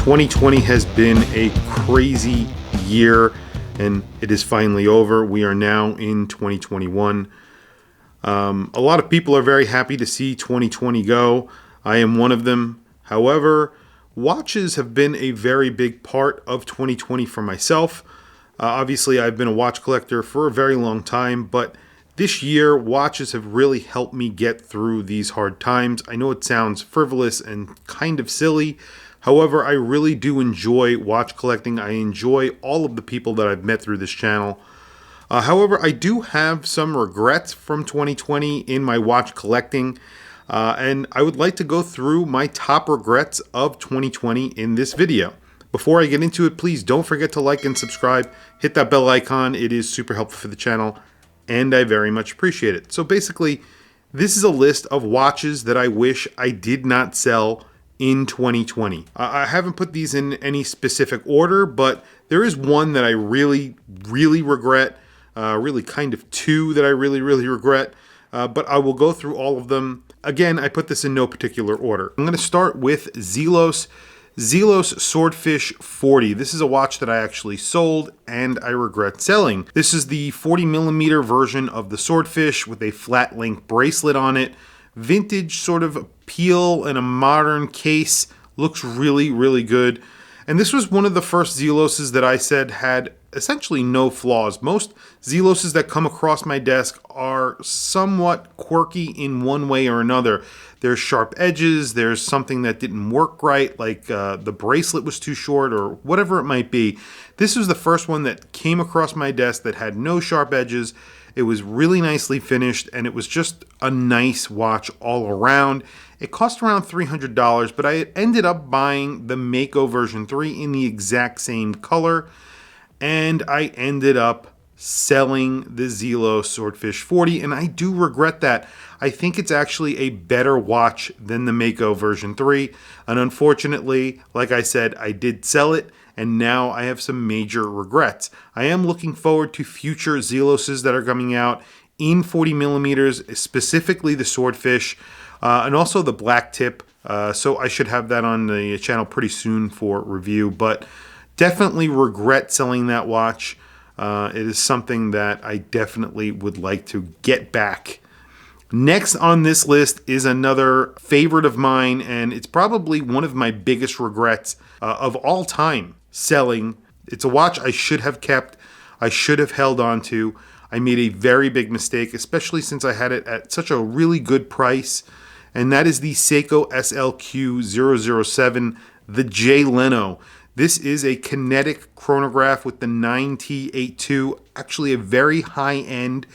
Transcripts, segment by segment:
2020 has been a crazy year, and it is finally over. We are now in 2021. A lot of people are very happy to see 2020 go. I am one of them. However, watches have been a very big part of 2020 for myself. Obviously, I've been a watch collector for a very long time, but this year, watches have really helped me get through these hard times. I know it sounds frivolous and kind of silly. However, I really do enjoy watch collecting. I enjoy all of the people that I've met through this channel. However, I do have some regrets from 2020 in my watch collecting. And I would like to go through my top regrets of 2020 in this video. Before I get into it, please don't forget to like and subscribe. Hit that bell icon. It is super helpful for the channel, and I very much appreciate it. So basically, this is a list of watches that I wish I did not sell in 2020. I haven't put these in any specific order, but there is one that I really regret. Really kind of two that I really regret. But I will go through all of them. Again, I put this in no particular order. I'm going to start with Zelos Swordfish 40. This is a watch that I actually sold and I regret selling. This is the 40mm version of the Swordfish with a flat link bracelet on it. Vintage sort of appeal and a modern case. Looks really good. And this was one of the first Zeloses that I said had essentially no flaws. Most Zeloses that come across my desk are somewhat quirky in one way or another. There's sharp edges, there's something that didn't work right, like the bracelet was too short or whatever it might be. This was the first one that came across my desk that had no sharp edges. It was really nicely finished, and it was just a nice watch all around. It cost around $300, but I ended up buying the Mako version 3 in the exact same color, and I ended up selling the Zelos Swordfish 40, and I do regret that. I think it's actually a better watch than the Mako version 3, and unfortunately, like I said, I did sell it, and now I have some major regrets. I am looking forward to future Zeloses that are coming out in 40mm, specifically the Swordfish, and also the black tip. So I should have that on the channel pretty soon for review, but definitely regret selling that watch. It is something that I definitely would like to get back. Next on this list is another favorite of mine, and it's probably one of my biggest regrets of all time selling. It's a watch I should have kept. I should have held on to. I made a very big mistake, especially since I had it at such a really good price, and that is the Seiko SLQ007, the Jay Leno. This is a kinetic chronograph with the 9T82, actually a very high-end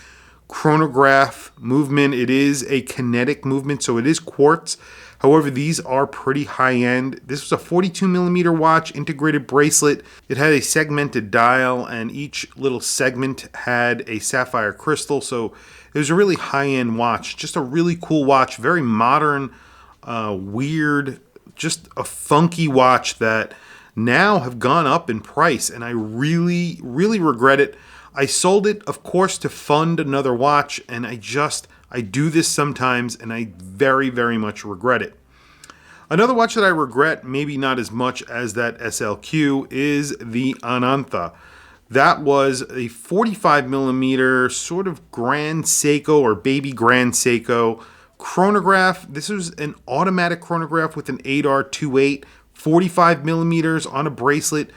chronograph movement. It is a kinetic movement, so it is quartz. However, these are pretty high-end. This was a 42mm watch, integrated bracelet. It had a segmented dial, and each little segment had a sapphire crystal, so it was a really high-end watch. Just a really cool watch, very modern, weird, just a funky watch that now have gone up in price, and I really regret it. I sold it, of course, to fund another watch, and I do this sometimes, and I very much regret it. Another watch that I regret, maybe not as much as that SLQ, is the Anantha. That was a 45mm sort of Grand Seiko or baby Grand Seiko chronograph. This was an automatic chronograph with an 8R28, 45mm on a bracelet.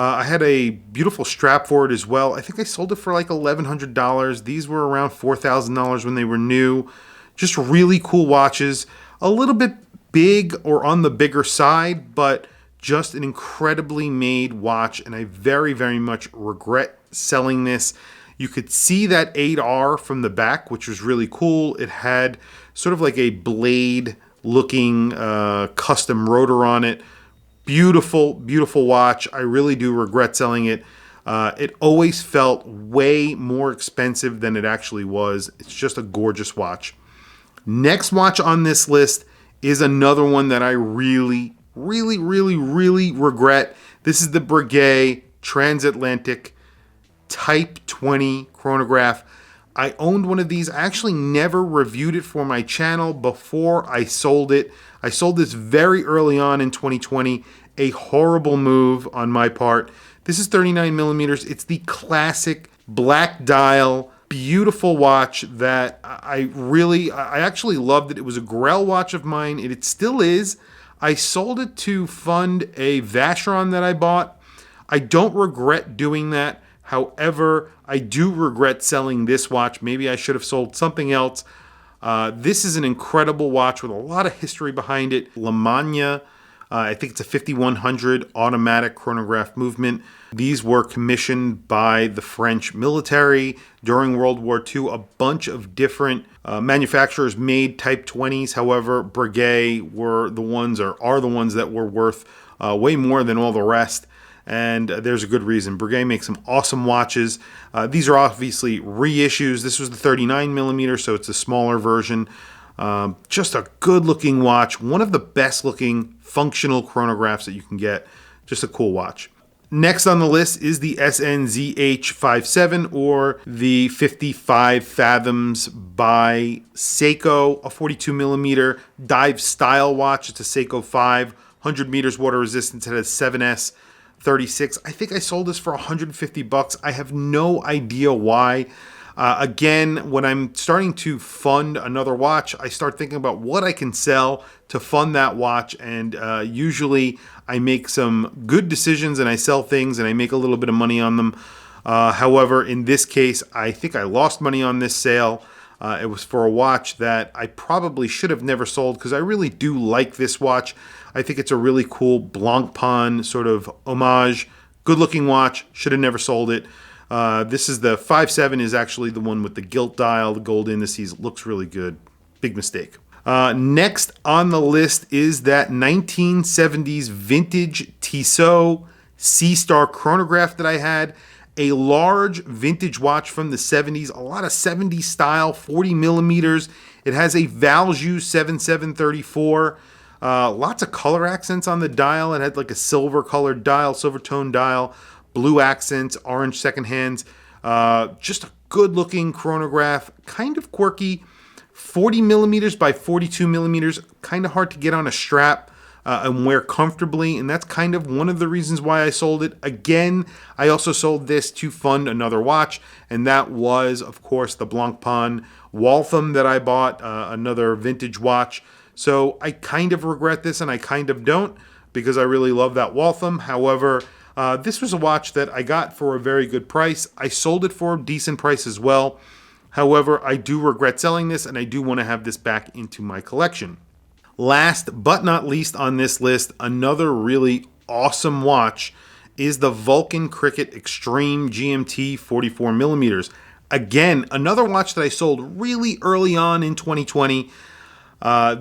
I had a beautiful strap for it as well. I think I sold it for like $1,100. These were around $4,000 when they were new. Just really cool watches. A little bit big or on the bigger side, but just an incredibly made watch, and I very much regret selling this. You could see that 8R from the back, which was really cool. It had sort of like a blade looking custom rotor on it. Beautiful watch. I really do regret selling it. It always felt way more expensive than it actually was. It's just a gorgeous watch. Next watch on this list is another one that I really regret. This is the Breguet Transatlantic Type 20 chronograph. I owned one of these. I actually never reviewed it for my channel before I sold it. I sold this very early on in 2020, a horrible move on my part. This is 39 millimeters. It's the classic black dial, beautiful watch that I actually loved it. It was a Grell watch of mine. It still is. I sold it to fund a Vacheron that I bought. I don't regret doing that. However, I do regret selling this watch. Maybe I should have sold something else. This is an incredible watch with a lot of history behind it. Le Mania, I think it's a 5100 automatic chronograph movement. These were commissioned by the French military during World War II. A bunch of different manufacturers made Type 20s. However, Breguet are the ones that were worth way more than all the rest. And there's a good reason. Breguet makes some awesome watches. These are obviously reissues. This was the 39 millimeter, so it's a smaller version. Just a good looking watch. One of the best looking functional chronographs that you can get. Just a cool watch. Next on the list is the SNZH57, or the 55 Fathoms by Seiko, a 42 millimeter dive style watch. It's a Seiko 5, 100 meters water resistance. It has 7S 36. I think I sold this for $150. I have no idea why. Again, when I'm starting to fund another watch, I start thinking about what I can sell to fund that watch, and usually I make some good decisions and I sell things and I make a little bit of money on them. However, in this case, I think I lost money on this sale. It was for a watch that I probably should have never sold, because I really do like this watch. I think it's a really cool Blancpain sort of homage. Good looking watch. Should have never sold it. This is the 5.7, is actually the one with the gilt dial, the gold indices. Looks really good. Big mistake. Next on the list is that 1970s vintage Tissot Seastar chronograph that I had. A large vintage watch from the 70s. A lot of 70s style, 40 millimeters. It has a Valjoux 7734. Lots of color accents on the dial. It had like a silver colored dial, silver tone dial, blue accents, orange second hands. Just a good looking chronograph, kind of quirky. 40 millimeters by 42 millimeters, kind of hard to get on a strap and wear comfortably, and that's kind of one of the reasons why I sold it. Again, I also sold this to fund another watch, and that was, of course, the Blancpain Waltham that I bought, another vintage watch. So I kind of regret this and I kind of don't, because I really love that Waltham. However, this was a watch that I got for a very good price. I sold it for a decent price as well. However, I do regret selling this, and I do want to have this back into my collection. Last but not least on this list, another really awesome watch is the Vulcan Cricket Extreme GMT 44 millimeters. Again, another watch that I sold really early on in 2020.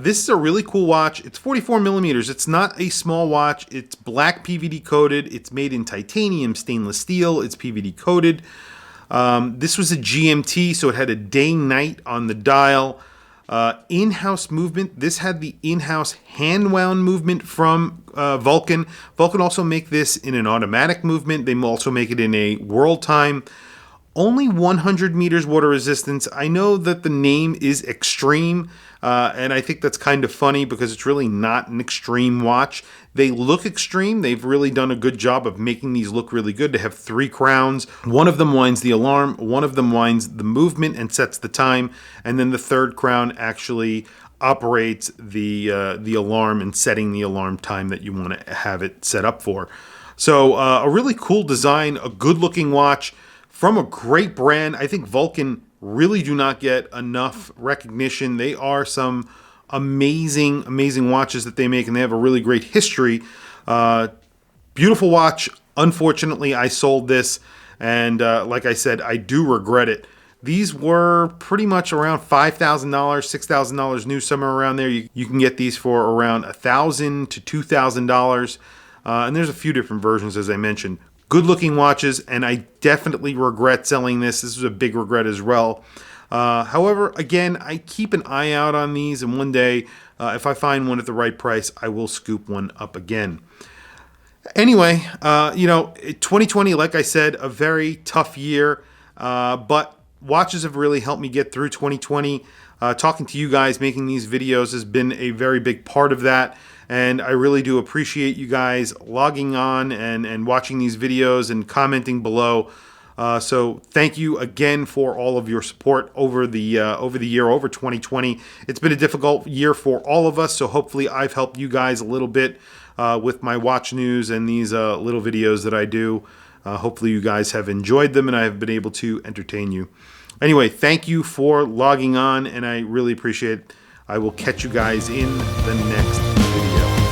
This is a really cool watch. It's 44 millimeters. It's not a small watch. It's black PVD coated. It's made in titanium stainless steel. It's PVD coated. This was a GMT, so it had a day-night on the dial. In-house movement. This had the in-house hand-wound movement from Vulcan. Vulcan also make this in an automatic movement. They also make it in a world time. Only 100 meters water resistance. I know that the name is extreme, and I think that's kind of funny because it's really not an extreme watch. They look extreme. They've really done a good job of making these look really good. They have 3 crowns. One of them winds the alarm, one of them winds the movement and sets the time, and then the third crown actually operates the alarm and setting the alarm time that you want to have it set up for. So a really cool design, a good looking watch from a great brand. I think Vulcan really do not get enough recognition. They are some amazing, amazing watches that they make, and they have a really great history. Beautiful watch. Unfortunately, I sold this, and like I said, I do regret it. These were pretty much around $5,000, $6,000 new, somewhere around there. You can get these for around $1,000 to $2,000, and there's a few different versions, as I mentioned. Good looking watches, and I definitely regret selling this. This was a big regret as well. However, again, I keep an eye out on these, and one day, if I find one at the right price, I will scoop one up again. Anyway, 2020, like I said, a very tough year, but watches have really helped me get through 2020. Talking to you guys, making these videos has been a very big part of that. And I really do appreciate you guys logging on and watching these videos and commenting below. So thank you again for all of your support over the year, over 2020. It's been a difficult year for all of us, so hopefully I've helped you guys a little bit with my watch news and these little videos that I do. Hopefully you guys have enjoyed them and I have been able to entertain you. Anyway, thank you for logging on, and I really appreciate it. I will catch you guys in the next video.